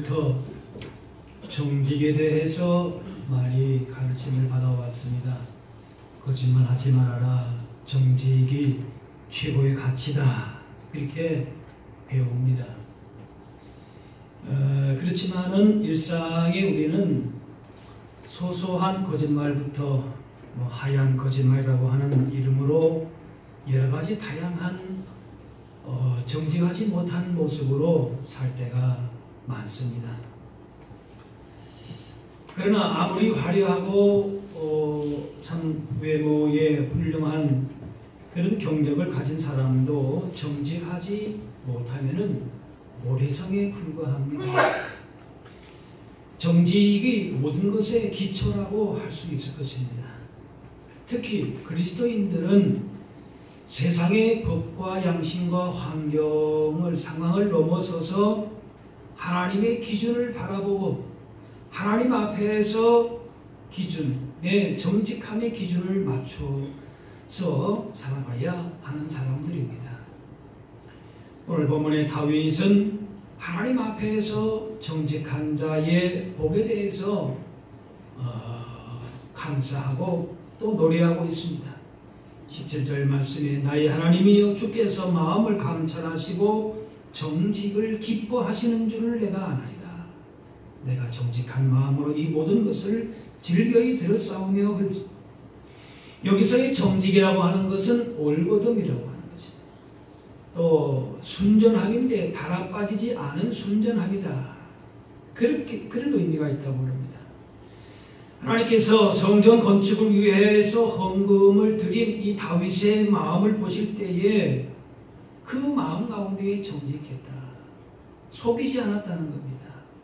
어려서부터 정직에 대해서 많이 가르침을 받아왔습니다. 거짓말하지 말아라. 정직이 최고의 가치다. 이렇게 배웁니다. 그렇지만은 일상에 우리는 소소한 거짓말부터 하얀 거짓말이라고 하는 이름으로 여러 가지 다양한 정직하지 못한 모습으로 살 때가 많습니다. 그러나 아무리 화려하고 참 외모에 훌륭한 그런 경력을 가진 사람도 정직하지 못하면은 모래성에 불과합니다. 정직이 모든 것의 기초라고 할 수 있을 것입니다. 특히 그리스도인들은 세상의 법과 양심과 환경을 상황을 넘어서서 하나님의 기준을 바라보고 하나님 앞에서 기준의 정직함의 기준을 맞춰서 살아가야 하는 사람들입니다. 오늘 본문의 다윗은 하나님 앞에서 정직한 자의 복에 대해서 감사하고 또 노래하고 있습니다. 17절 말씀에 나의 하나님이여 주께서 마음을 감찰하시고 정직을 기뻐하시는 줄을 내가 아나이다. 내가 정직한 마음으로 이 모든 것을 즐거이 들여싸우며 그랬습니다. 여기서의 정직이라고 하는 것은 올곧음이라고 하는 것입니다. 또 순전함인데 달아 빠지지 않은 순전함이다. 그런 의미가 있다고 합니다. 하나님께서 성전 건축을 위해서 헌금을 드린 이 다윗의 마음을 보실 때에 그 마음 가운데 정직했다. 속이지 않았다는 겁니다.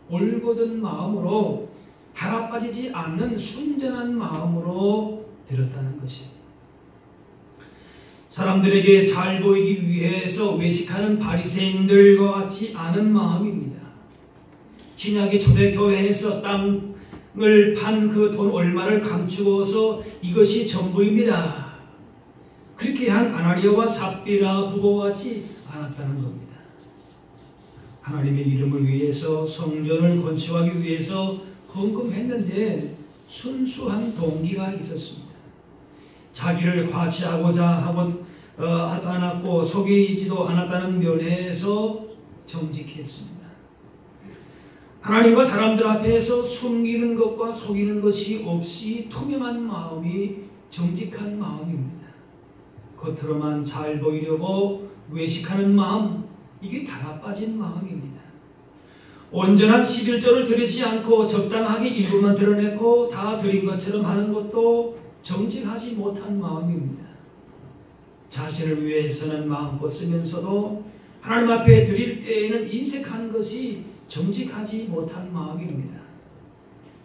올곧은 마음으로 달아 빠지지 않는 순전한 마음으로 드렸다는 것입니다. 사람들에게 잘 보이기 위해서 외식하는 바리새인들과 같지 않은 마음입니다. 신약의 초대교회에서 땅을 판 그 돈 얼마를 감추어서 이것이 전부입니다. 그렇게 한 아나니아와 삽비라 부부와 같지 않았다는 겁니다. 하나님의 이름을 위해서 성전을 건축하기 위해서 헌금했는데 순수한 동기가 있었습니다. 자기를 과시하고자 않았고 속이지도 않았다는 면에서 정직했습니다. 하나님과 사람들 앞에서 숨기는 것과 속이는 것이 없이 투명한 마음이 정직한 마음입니다. 겉으로만 잘 보이려고 외식하는 마음, 이게 달아 빠진 마음입니다. 온전한 11조를 드리지 않고 적당하게 일부만 드러내고 다 드린 것처럼 하는 것도 정직하지 못한 마음입니다. 자신을 위해서는 마음껏 쓰면서도 하나님 앞에 드릴 때에는 인색한 것이 정직하지 못한 마음입니다.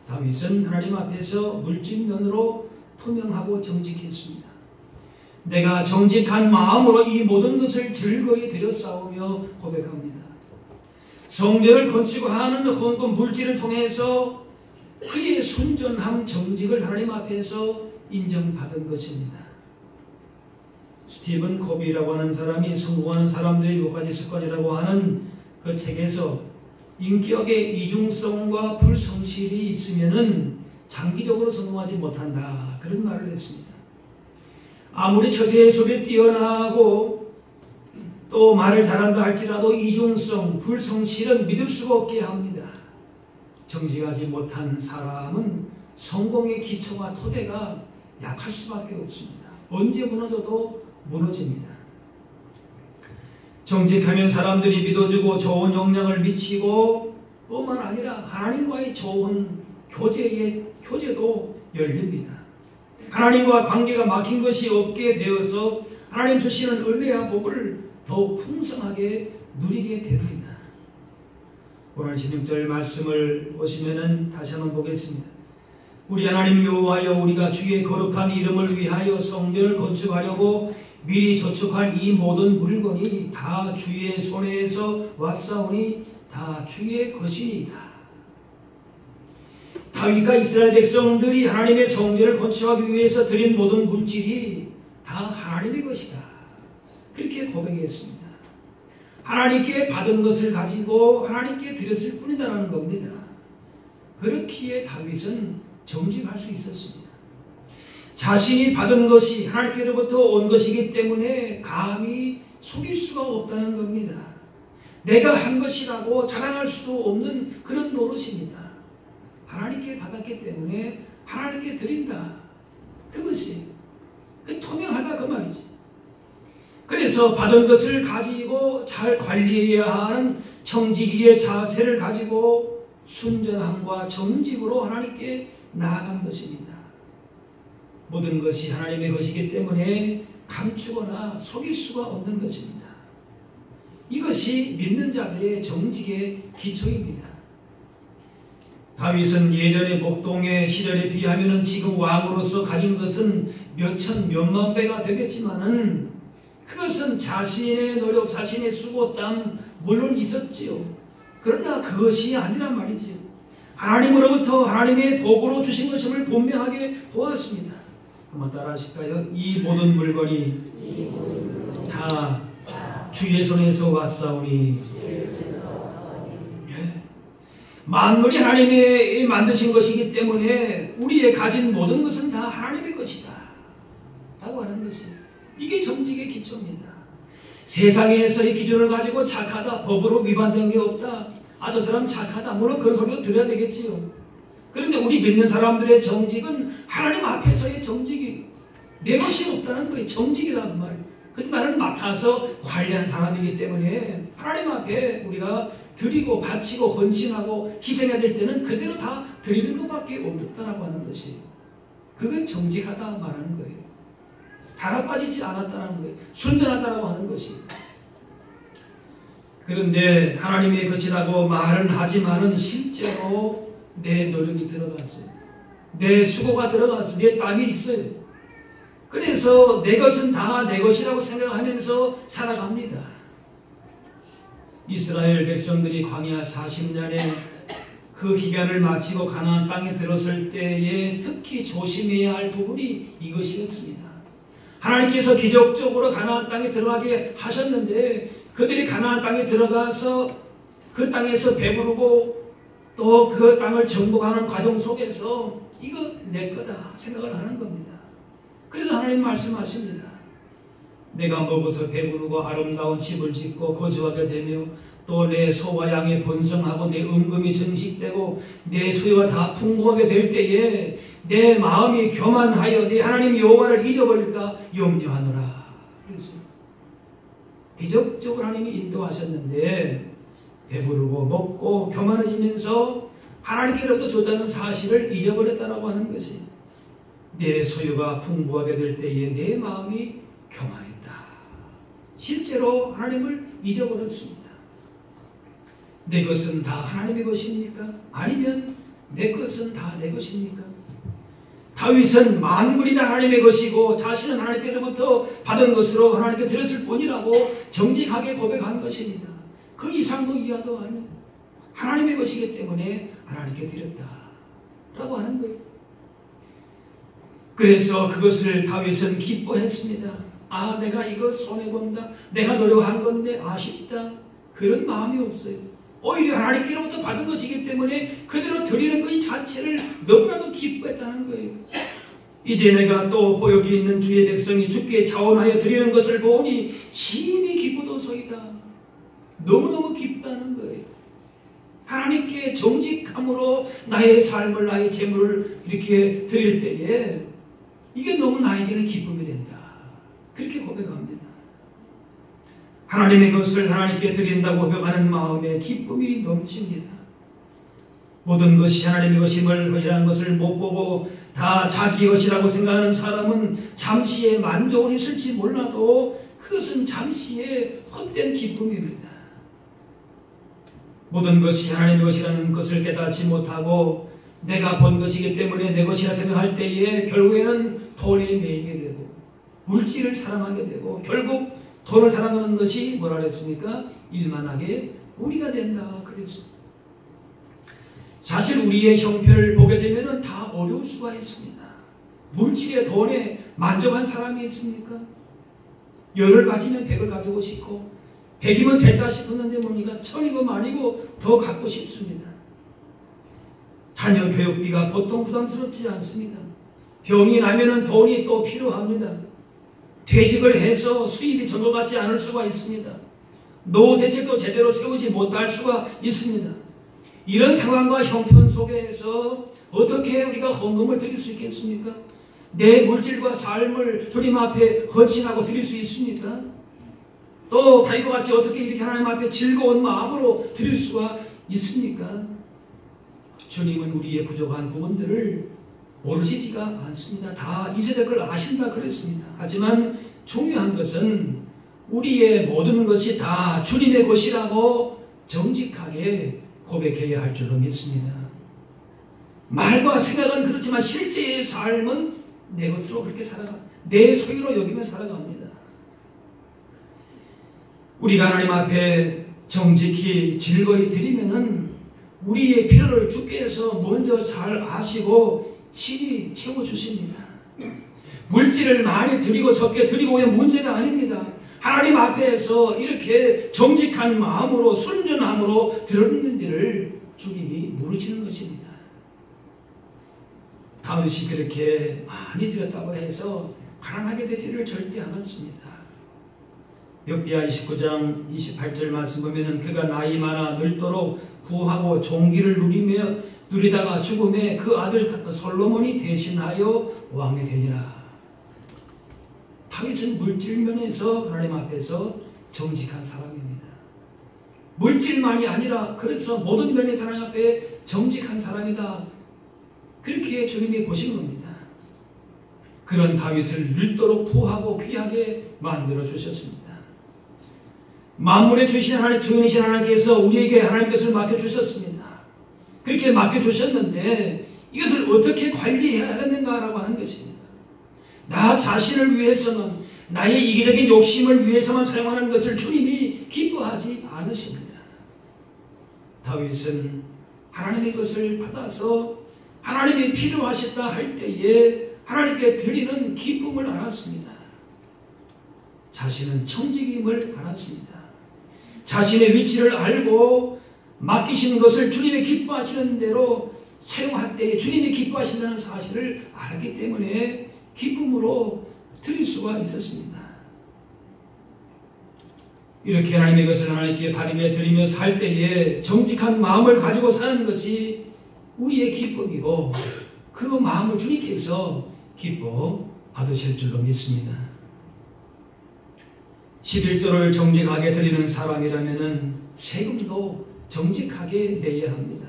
다윗은 하나님 앞에서 물질면으로 투명하고 정직했습니다. 내가 정직한 마음으로 이 모든 것을 즐거이 들여싸우며 고백합니다. 성전을 건축하는 헌금 물질을 통해서 그의 순전함 정직을 하나님 앞에서 인정받은 것입니다. 스티븐 코비라고 하는 사람이 성공하는 사람들의 6가지 습관이라고 하는 그 책에서 인격의 이중성과 불성실이 있으면은 장기적으로 성공하지 못한다. 그런 말을 했습니다. 아무리 처세 속에 뛰어나고 또 말을 잘한다 할지라도 이중성, 불성실은 믿을 수가 없게 합니다. 정직하지 못한 사람은 성공의 기초와 토대가 약할 수밖에 없습니다. 언제 무너져도 무너집니다. 정직하면 사람들이 믿어주고 좋은 영향을 미치고 뿐만 아니라 하나님과의 좋은 교제도 열립니다. 하나님과 관계가 막힌 것이 없게 되어서 하나님 주시는 은혜와 복을 더욱 풍성하게 누리게 됩니다. 오늘 16절 말씀을 보시면은 다시 한번 보겠습니다. 우리 하나님 여호와여, 우리가 주의 거룩한 이름을 위하여 성전을 건축하려고 미리 저축한 이 모든 물건이 다 주의 손에서 왔사오니 다 주의 것이니이다. 다윗과 이스라엘 백성들이 하나님의 성전을 건축하기 위해서 드린 모든 물질이 다 하나님의 것이다. 그렇게 고백했습니다. 하나님께 받은 것을 가지고 하나님께 드렸을 뿐이다라는 겁니다. 그렇기에 다윗은 정직할 수 있었습니다. 자신이 받은 것이 하나님께로부터 온 것이기 때문에 감히 속일 수가 없다는 겁니다. 내가 한 것이라고 자랑할 수도 없는 그런 노릇입니다. 하나님께 받았기 때문에 하나님께 드린다. 그것이 투명하다 그 말이지. 그래서 받은 것을 가지고 잘 관리해야 하는 정직의 자세를 가지고 순전함과 정직으로 하나님께 나아간 것입니다. 모든 것이 하나님의 것이기 때문에 감추거나 속일 수가 없는 것입니다. 이것이 믿는 자들의 정직의 기초입니다. 다윗은 예전의 목동의 시절에 비하면 지금 왕으로서 가진 것은 몇천 몇만 배가 되겠지만은 그것은 자신의 노력, 자신의 수고, 땀 물론 있었지요. 그러나 그것이 아니란 말이지요. 하나님으로부터 하나님의 복으로 주신 것임을 분명하게 보았습니다. 한번 따라 하실까요? 이 모든 물건이 다 주의 손에서 왔사오니. 만물이 하나님이 만드신 것이기 때문에 우리의 가진 모든 것은 다 하나님의 것이다 라고 하는 것이, 이게 정직의 기초입니다. 세상에서의 기준을 가지고 착하다, 법으로 위반된 게 없다, 저 사람 착하다, 물론 그런 소리도 들어야 되겠지요. 그런데 우리 믿는 사람들의 정직은 하나님 앞에서의 정직이, 내 것이 없다는 거예요. 정직이라는 말이에요. 그 말은 맡아서 관리하는 사람이기 때문에 하나님 앞에 우리가 드리고 바치고 헌신하고 희생해야 될 때는 그대로 다 드리는 것밖에 없다라고 하는 것이, 그건 정직하다 말하는 거예요. 달아 빠지지 않았다는 거예요. 순전하다라고 하는 것이. 그런데 하나님의 것이라고 말은 하지만은 실제로 내 노력이 들어갔어요. 내 수고가 들어갔어요. 내 땀이 있어요. 그래서 내 것은 다 내 것이라고 생각하면서 살아갑니다. 이스라엘 백성들이 광야 40년의 그 기간을 마치고 가나안 땅에 들어설 때에 특히 조심해야 할 부분이 이것이었습니다. 하나님께서 기적적으로 가나안 땅에 들어가게 하셨는데 그들이 가나안 땅에 들어가서 그 땅에서 배부르고 또 그 땅을 정복하는 과정 속에서 이거 내 거다 생각을 하는 겁니다. 그래서 하나님 말씀하십니다. 내가 먹어서 배부르고 아름다운 집을 짓고 거주하게 되며 또 내 소와 양이 번성하고 내 은금이 증식되고 내 소유가 다 풍부하게 될 때에 내 마음이 교만하여 내 하나님 여호와를 잊어버릴까 염려하노라. 그래서 기적적으로 하나님이 인도하셨는데 배부르고 먹고 교만해지면서 하나님께로부터 줬다는 사실을 잊어버렸다라고 하는 것이, 내 소유가 풍부하게 될 때에 내 마음이 교만했다. 실제로 하나님을 잊어버렸습니다. 내 것은 다 하나님의 것입니까? 아니면 내 것은 다 내 것입니까? 다윗은 만물이 다 하나님의 것이고 자신은 하나님께로부터 받은 것으로 하나님께 드렸을 뿐이라고 정직하게 고백한 것입니다. 그 이상도 이하도 아니에요. 하나님의 것이기 때문에 하나님께 드렸다 라고 하는 거예요. 그래서 그것을 다윗은 기뻐했습니다. 내가 이거 손해본다, 내가 노력한 건데 아쉽다, 그런 마음이 없어요. 오히려 하나님께로부터 받은 것이기 때문에 그대로 드리는 것 자체를 너무나도 기뻐했다는 거예요. 이제 내가 또 여기 있는 주의 백성이 주께 자원하여 드리는 것을 보니 심히 기쁘도소이다. 너무너무 기쁘다는 거예요. 하나님께 정직함으로 나의 삶을, 나의 재물을 이렇게 드릴 때에 이게 너무 나에게는 기쁨이 된다. 그렇게 고백합니다. 하나님의 것을 하나님께 드린다고 고백하는 마음에 기쁨이 넘칩니다. 모든 것이 하나님의 것이라는 것을 못 보고 다 자기 것이라고 생각하는 사람은 잠시의 만족은 있을지 몰라도 그것은 잠시의 헛된 기쁨입니다. 모든 것이 하나님의 것이라는 것을 깨닫지 못하고 내가 번 것이기 때문에 내 것이라 생각할 때에 결국에는 돈에 매이게 되고 물질을 사랑하게 되고 결국 돈을 사랑하는 것이 뭐라 그랬습니까? 일만하게 우리가 된다 그랬습니다. 사실 우리의 형편을 보게 되면 다 어려울 수가 있습니다. 물질에 돈에 만족한 사람이 있습니까? 열을 가지면 백을 가지고 싶고 백이면 됐다 싶었는데 뭡니까? 천이고 만이고 더 갖고 싶습니다. 자녀 교육비가 보통 부담스럽지 않습니다. 병이 나면은 돈이 또 필요합니다. 퇴직을 해서 수입이 적어가지 않을 수가 있습니다. 노후 대책도 제대로 세우지 못할 수가 있습니다. 이런 상황과 형편 속에서 어떻게 우리가 헌금을 드릴 수 있겠습니까? 내 물질과 삶을 주님 앞에 헌신하고 드릴 수 있습니까? 또 다윗과 같이 어떻게 이렇게 하나님 앞에 즐거운 마음으로 드릴 수가 있습니까? 주님은 우리의 부족한 부분들을 모르시지가 않습니다. 다 이제 걸 아신다 그랬습니다. 하지만 중요한 것은 우리의 모든 것이 다 주님의 것이라고 정직하게 고백해야 할 줄로 믿습니다. 말과 생각은 그렇지만 실제의 삶은 내 것으로 그렇게 내 소유로 여기며 살아갑니다. 우리가 하나님 앞에 정직히 즐거이 드리면은 우리의 필요를 주께서 먼저 잘 아시고 친히 채워주십니다. 물질을 많이 드리고 적게 드리고 의 문제가 아닙니다. 하나님 앞에서 이렇게 정직한 마음으로 순전함으로 드렸는지를 주님이 물으시는 것입니다. 다윗이 그렇게 많이 드렸다고 해서 가난하게 되지를 절대 않았습니다. 역대하 29장 28절 말씀 보면은 그가 나이 많아 늙도록 부하고 종기를 누리다가 죽음에 그 아들 솔로몬이 대신하여 왕이 되니라. 다윗은 물질면에서 하나님 앞에서 정직한 사람입니다. 물질만이 아니라 그래서 모든 면에서 하나님 앞에 정직한 사람이다. 그렇게 주님이 보신 겁니다. 그런 다윗을 늙도록 부하고 귀하게 만들어 주셨습니다. 만물에 주신 하나님, 주인이신 하나님께서 우리에게 하나님 것을 맡겨주셨습니다. 그렇게 맡겨주셨는데 이것을 어떻게 관리해야 하는가라고 하는 것입니다. 나 자신을 위해서는 나의 이기적인 욕심을 위해서만 사용하는 것을 주님이 기뻐하지 않으십니다. 다윗은 하나님의 것을 받아서 하나님이 필요하셨다 할 때에 하나님께 드리는 기쁨을 알았습니다. 자신은 청직임을 알았습니다. 자신의 위치를 알고 맡기시는 것을 주님이 기뻐하시는 대로 사용할 때에 주님이 기뻐하신다는 사실을 알았기 때문에 기쁨으로 드릴 수가 있었습니다. 이렇게 하나님의 것을 하나님께 바르게 드리며 살 때에 정직한 마음을 가지고 사는 것이 우리의 기쁨이고 그 마음을 주님께서 기뻐 받으실 줄로 믿습니다. 11조를 정직하게 드리는 사람이라면 세금도 정직하게 내야 합니다.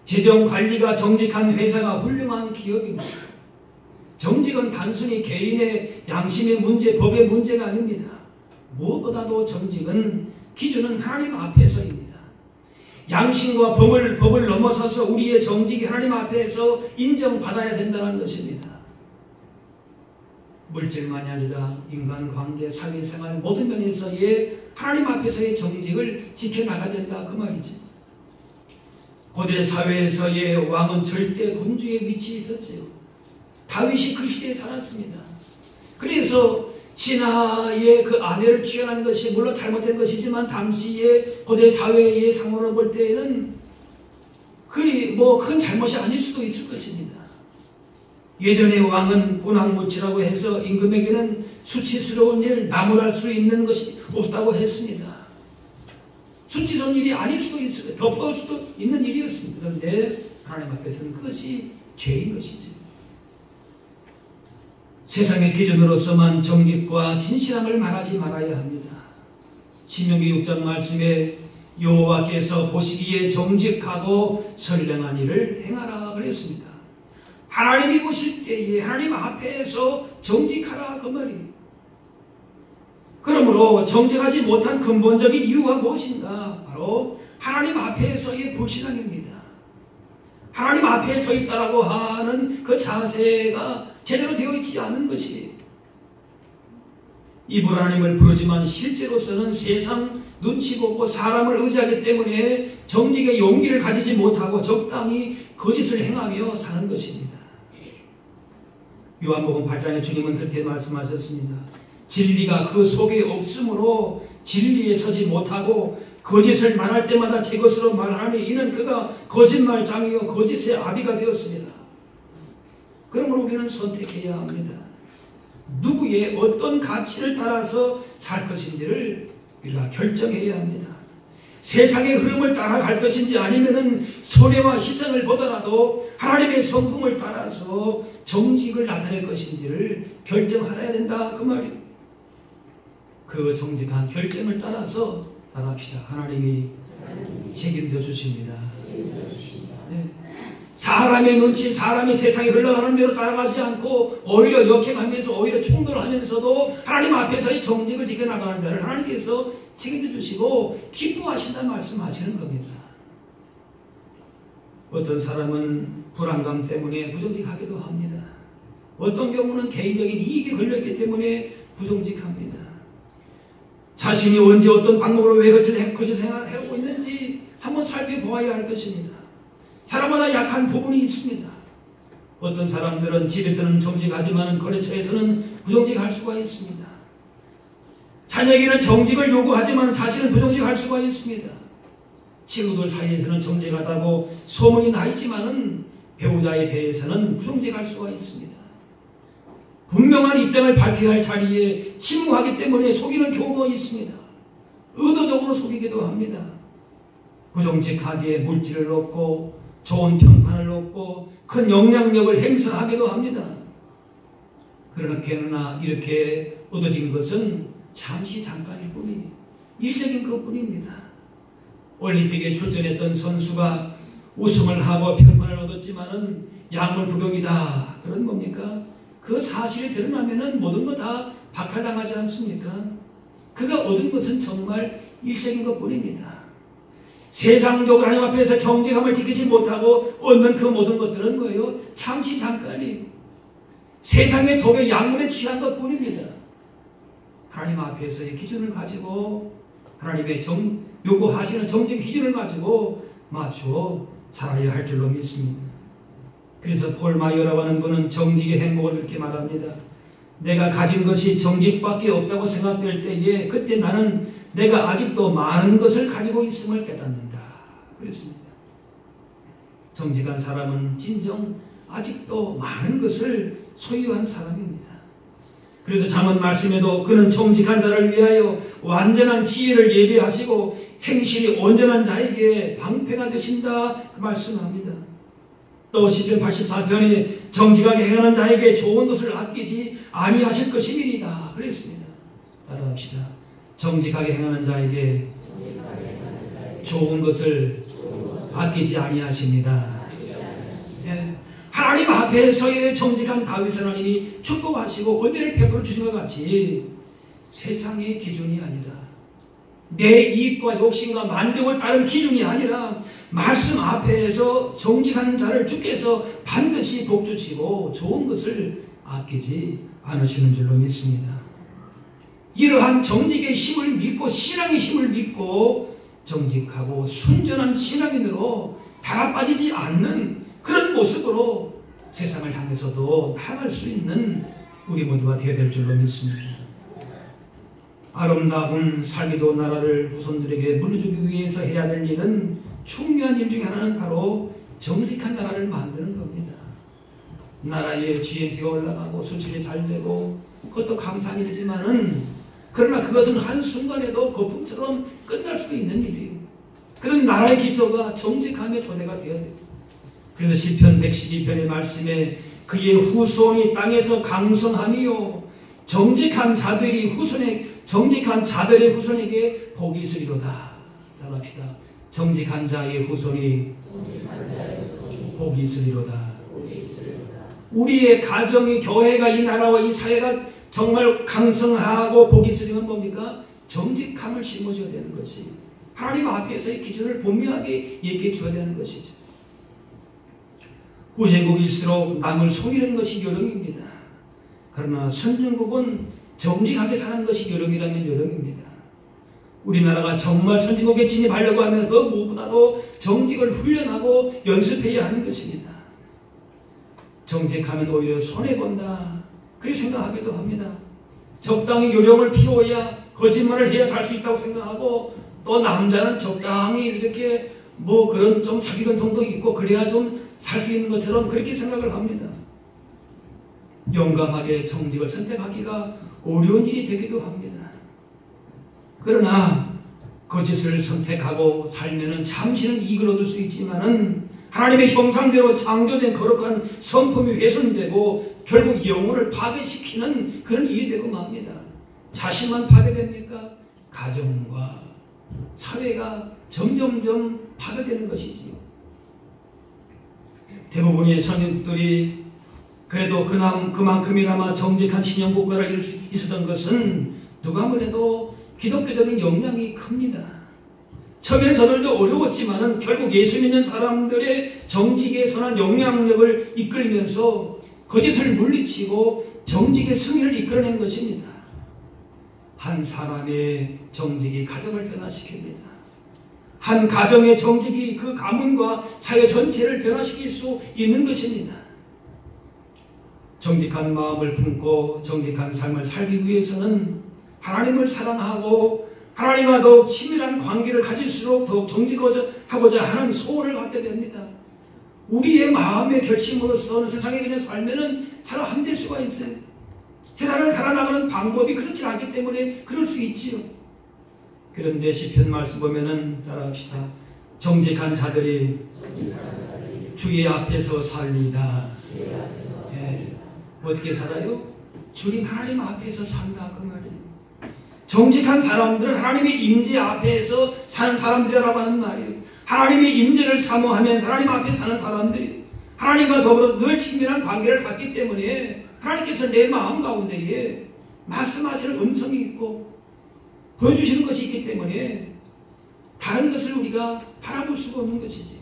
재정관리가 정직한 회사가 훌륭한 기업입니다. 정직은 단순히 개인의 양심의 문제, 법의 문제가 아닙니다. 무엇보다도 정직은 기준은 하나님 앞에서입니다. 양심과 법을 넘어서서 우리의 정직이 하나님 앞에서 인정받아야 된다는 것입니다. 물질만이 아니라 인간관계, 사회생활 모든 면에서의 하나님 앞에서의 정직을 지켜나가야 된다 그 말이죠. 고대 사회에서의 왕은 절대 군주의 위치에 있었지요. 다윗이 그 시대에 살았습니다. 그래서 신하의 그 아내를 취하는 것이 물론 잘못된 것이지만 당시의 고대 사회의 상황을 볼 때에는 그리 큰 잘못이 아닐 수도 있을 것입니다. 예전의 왕은 군항무치라고 해서 임금에게는 수치스러운 일, 나무랄 수 있는 것이 없다고 했습니다. 수치스러운 일이 아닐 수도 있을, 덮어올 수도 있는 일이었습니다. 그런데 하나님 앞에서는 그것이 죄인 것이죠. 세상의 기준으로서만 정직과 진실함을 말하지 말아야 합니다. 신명기 6장 말씀에 여호와께서 보시기에 정직하고 선량한 일을 행하라 그랬습니다. 하나님이 보실 때에 하나님 앞에서 정직하라 그 말이에요. 그러므로 정직하지 못한 근본적인 이유가 무엇인가? 바로 하나님 앞에서의 불신앙입니다. 하나님 앞에 서 있다라고 하는 그 자세가 제대로 되어 있지 않은 것이에요. 입으로 하나님을 부르지만 실제로서는 세상 눈치 보고 사람을 의지하기 때문에 정직의 용기를 가지지 못하고 적당히 거짓을 행하며 사는 것입니다. 요한복음 8장에 주님은 그렇게 말씀하셨습니다. 진리가 그 속에 없으므로 진리에 서지 못하고 거짓을 말할 때마다 제 것으로 말하니 이는 그가 거짓말장이요 거짓의 아비가 되었습니다. 그러므로 우리는 선택해야 합니다. 누구의 어떤 가치를 따라서 살 것인지를 우리가 결정해야 합니다. 세상의 흐름을 따라갈 것인지 아니면은 손해와 희생을 보더라도 하나님의 성품을 따라서 정직을 나타낼 것인지를 결정하여야 된다 그 말이에요. 그 정직한 결정을 따라서 따라합시다. 하나님이 책임져 주십니다. 네. 사람의 눈치, 사람이 세상에 흘러가는 대로 따라가지 않고 오히려 역행하면서 오히려 충돌하면서도 하나님 앞에서의 정직을 지켜나가는 자를 하나님께서 책임져 주시고 기뻐하신다는 말씀하시는 겁니다. 어떤 사람은 불안감 때문에 부정직하기도 합니다. 어떤 경우는 개인적인 이익이 걸렸기 때문에 부정직합니다. 자신이 언제 어떤 방법으로 왜 거짓을 하고 있는지 한번 살펴보아야 할 것입니다. 사람마다 약한 부분이 있습니다. 어떤 사람들은 집에서는 정직하지만 거래처에서는 부정직할 수가 있습니다. 자녀에게는 정직을 요구하지만 자신은 부정직할 수가 있습니다. 친구들 사이에서는 정직하다고 소문이 나 있지만 배우자에 대해서는 부정직할 수가 있습니다. 분명한 입장을 밝혀야 할 자리에 침묵하기 때문에 속이는 경우가 있습니다. 의도적으로 속이기도 합니다. 부정직하게 물질을 얻고 좋은 평판을 얻고 큰 영향력을 행사하기도 합니다. 그러나 이렇게 얻어진 것은 잠시 잠깐일 뿐이에요. 일시적인 것뿐입니다. 올림픽에 출전했던 선수가 우승을 하고 평판을 얻었지만은 약물服用이다. 그런 겁니까? 그 사실이 드러나면은 모든 거 다 박탈당하지 않습니까? 그가 얻은 것은 정말 일시적인 것뿐입니다. 세상적으로 하나님 앞에서 정직함을 지키지 못하고 얻는 그 모든 것들은 뭐예요? 잠시 잠깐이에요. 세상의 독에 약물에 취한 것뿐입니다. 하나님 앞에서의 기준을 가지고 하나님의 요구하시는 정직 기준을 가지고 맞추어 살아야 할 줄로 믿습니다. 그래서 폴 마이어라고 하는 분은 정직의 행복을 이렇게 말합니다. 내가 가진 것이 정직밖에 없다고 생각될 때에 그때 나는 내가 아직도 많은 것을 가지고 있음을 깨닫는다. 그랬습니다. 정직한 사람은 진정 아직도 많은 것을 소유한 사람입니다. 그래서 잠언 말씀에도 그는 정직한 자를 위하여 완전한 지혜를 예비하시고 행실이 온전한 자에게 방패가 되신다. 그 말씀합니다. 또 시편 84편에 정직하게 행하는 자에게 좋은 것을 아끼지 아니하실 것이니이다. 그랬습니다. 따라합시다. 정직하게 행하는 자에게 좋은 것을 아끼지 아니하십니다. 예. 하나님 앞에서의 정직한 다윗 하나님이 축복하시고 은혜를 베풀어 주신 것 같이 세상의 기준이 아니라 내 이익과 욕심과 만족을 따른 기준이 아니라 말씀 앞에서 정직한 자를 주께서 반드시 복주시고 좋은 것을 아끼지 않으시는 줄로 믿습니다. 이러한 정직의 힘을 믿고 신앙의 힘을 믿고 정직하고 순전한 신앙인으로 달아빠지지 않는 그런 모습으로 세상을 향해서도 나아갈 수 있는 우리 모두가 되어야 될 줄로 믿습니다. 아름다운 살기 좋은 나라를 후손들에게 물려주기 위해서 해야 될 일은 중요한 일 중에 하나는 바로 정직한 나라를 만드는 겁니다. 나라의 GNP가 올라가고 수출이 잘 되고 그것도 감사한 일이지만은 그러나 그것은 한순간에도 거품처럼 끝날 수도 있는 일이에요. 그런 나라의 기초가 정직함의 토대가 되어야 돼요. 그래서 시편 112편의 말씀에 그의 후손이 땅에서 강성하며 정직한 자들의 후손에게 복이 있으리로다. 따라합시다. 정직한 자의 후손이 복이 있으리로다. 우리의 가정이 교회가 이 나라와 이 사회가 정말 강성하고 복이 있으리면 뭡니까? 정직함을 심어줘야 되는 것이 하나님 앞에서의 기준을 분명하게 얘기해 줘야 되는 것이죠. 후진국일수록 남을 속이는 것이 요령입니다. 그러나 선진국은 정직하게 사는 것이 요령이라면 요령입니다. 우리나라가 정말 선진국에 진입하려고 하면 그 무엇보다도 정직을 훈련하고 연습해야 하는 것입니다. 정직하면 오히려 손해본다. 그렇게 생각하기도 합니다. 적당히 요령을 피워야 거짓말을 해야 살 수 있다고 생각하고, 또 남자는 적당히 이렇게 뭐 그런 좀 사기근성도 있고 그래야 좀 살 수 있는 것처럼 그렇게 생각을 합니다. 용감하게 정직을 선택하기가 어려운 일이 되기도 합니다. 그러나 거짓을 선택하고 살면은 잠시는 이익을 얻을 수 있지만은 하나님의 형상대로 창조된 거룩한 성품이 훼손되고 결국 영혼을 파괴시키는 그런 일이 되고 맙니다. 자신만 파괴됩니까? 가정과 사회가 점점점 파괴되는 것이지요. 대부분의 선진들이 그래도 그만큼이나마 정직한 신앙국가를 이룰 수 있었던 것은 누가 뭐래도 기독교적인 역량이 큽니다. 처음에는 저들도 어려웠지만은 결국 예수 믿는 사람들의 정직의 선한 영향력을 이끌면서 거짓을 물리치고 정직의 승리를 이끌어낸 것입니다. 한 사람의 정직이 가정을 변화시킵니다. 한 가정의 정직이 그 가문과 사회 전체를 변화시킬 수 있는 것입니다. 정직한 마음을 품고 정직한 삶을 살기 위해서는 하나님을 사랑하고 하나님과 더욱 친밀한 관계를 가질수록 더욱 정직하고자 하는 소원을 갖게 됩니다. 우리의 마음의 결심으로서는 세상에 그냥 살면은 잘 안 될 수가 있어요. 세상을 살아나가는 방법이 그렇지 않기 때문에 그럴 수 있지요. 그런데 시편 말씀 보면은 따라합시다. 정직한 자들이 주의 앞에서 살리다. 예. 어떻게 살아요? 주님 하나님 앞에서 산다 그 말이에요. 정직한 사람들은 하나님의 임재 앞에서 사는 사람들이라고 하는 말이에요. 하나님의 임재를 사모하면서 하나님 앞에 사는 사람들이 하나님과 더불어 늘 친밀한 관계를 갖기 때문에 하나님께서 내 마음 가운데에 말씀하시는 음성이 있고 보여주시는 것이 있기 때문에 다른 것을 우리가 바라볼 수가 없는 것이죠.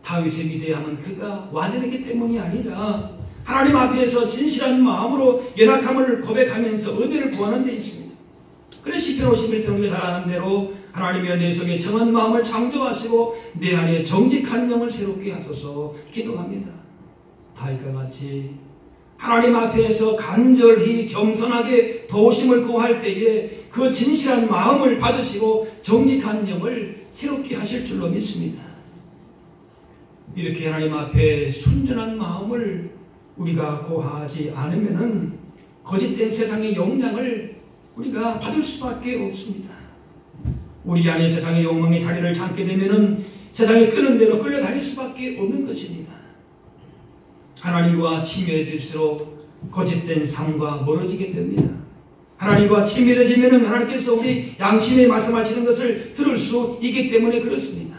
다윗의 위대함은 그가 완전했기 때문이 아니라 하나님 앞에서 진실한 마음으로 연약함을 고백하면서 은혜를 구하는 데 있습니다. 그래서 시편 51편에 잘 아는 대로 하나님이여 내 속에 정한 마음을 창조하시고 내 안에 정직한 영을 새롭게 하소서 기도합니다. 다윗과 같이 하나님 앞에서 간절히 겸손하게 도우심을 구할 때에 그 진실한 마음을 받으시고 정직한 영을 새롭게 하실 줄로 믿습니다. 이렇게 하나님 앞에 순전한 마음을 우리가 고하지 않으면은 거짓된 세상의 영향을 우리가 받을 수밖에 없습니다. 우리 안에 세상의 욕망의 자리를 잡게 되면은 세상이 끄는 대로 끌려다닐 수밖에 없는 것입니다. 하나님과 친밀해질수록 거짓된 삶과 멀어지게 됩니다. 하나님과 친밀해지면은 하나님께서 우리 양심에 말씀하시는 것을 들을 수 있기 때문에 그렇습니다.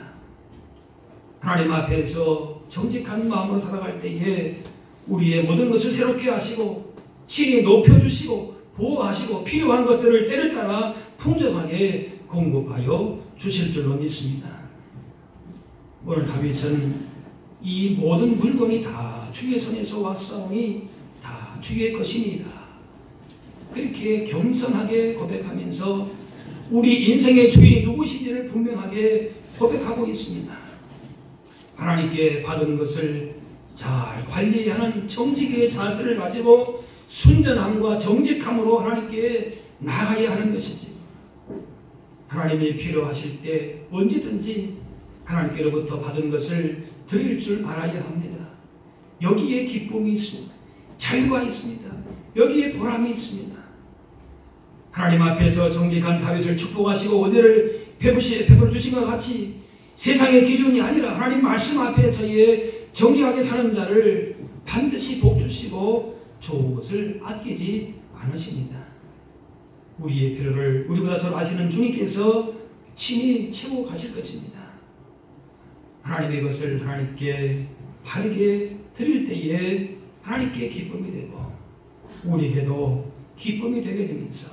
하나님 앞에서 정직한 마음으로 살아갈 때에 우리의 모든 것을 새롭게 하시고 친히 높여주시고 보호하시고 필요한 것들을 때를 따라 풍족하게 공급하여 주실 줄로 믿습니다. 오늘 다윗은 이 모든 물건이 다 주의 손에서 왔사오니 다 주의 것이니이다. 그렇게 겸손하게 고백하면서 우리 인생의 주인이 누구신지를 분명하게 고백하고 있습니다. 하나님께 받은 것을 잘 관리해야 하는 정직의 자세를 가지고 순전함과 정직함으로 하나님께 나아가야 하는 것이지. 하나님이 필요하실 때 언제든지 하나님께로부터 받은 것을 드릴 줄 알아야 합니다. 여기에 기쁨이 있습니다. 자유가 있습니다. 여기에 보람이 있습니다. 하나님 앞에서 정직한 다윗을 축복하시고 은혜를 베풀어 주신 것 같이 세상의 기준이 아니라 하나님 말씀 앞에서의 정직하게 사는 자를 반드시 복 주시고 좋은 것을 아끼지 않으십니다. 우리의 필요를 우리보다 더 아시는 주님께서 친히 채워 가실 것입니다. 하나님의 것을 하나님께 바르게 드릴 때에 하나님께 기쁨이 되고 우리에게도 기쁨이 되게 되면서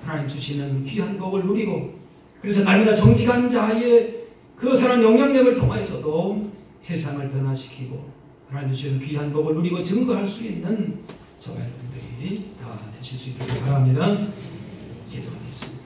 하나님 주시는 귀한 복을 누리고 그래서 날마다 정직한 자의 그 선한 영향력을 통하여서도 세상을 변화시키고 하나님 주시는 귀한 복을 누리고 증거할 수 있는 저와 여러분들이 다 되실 수 있기를 바랍니다. 기도하겠습니다.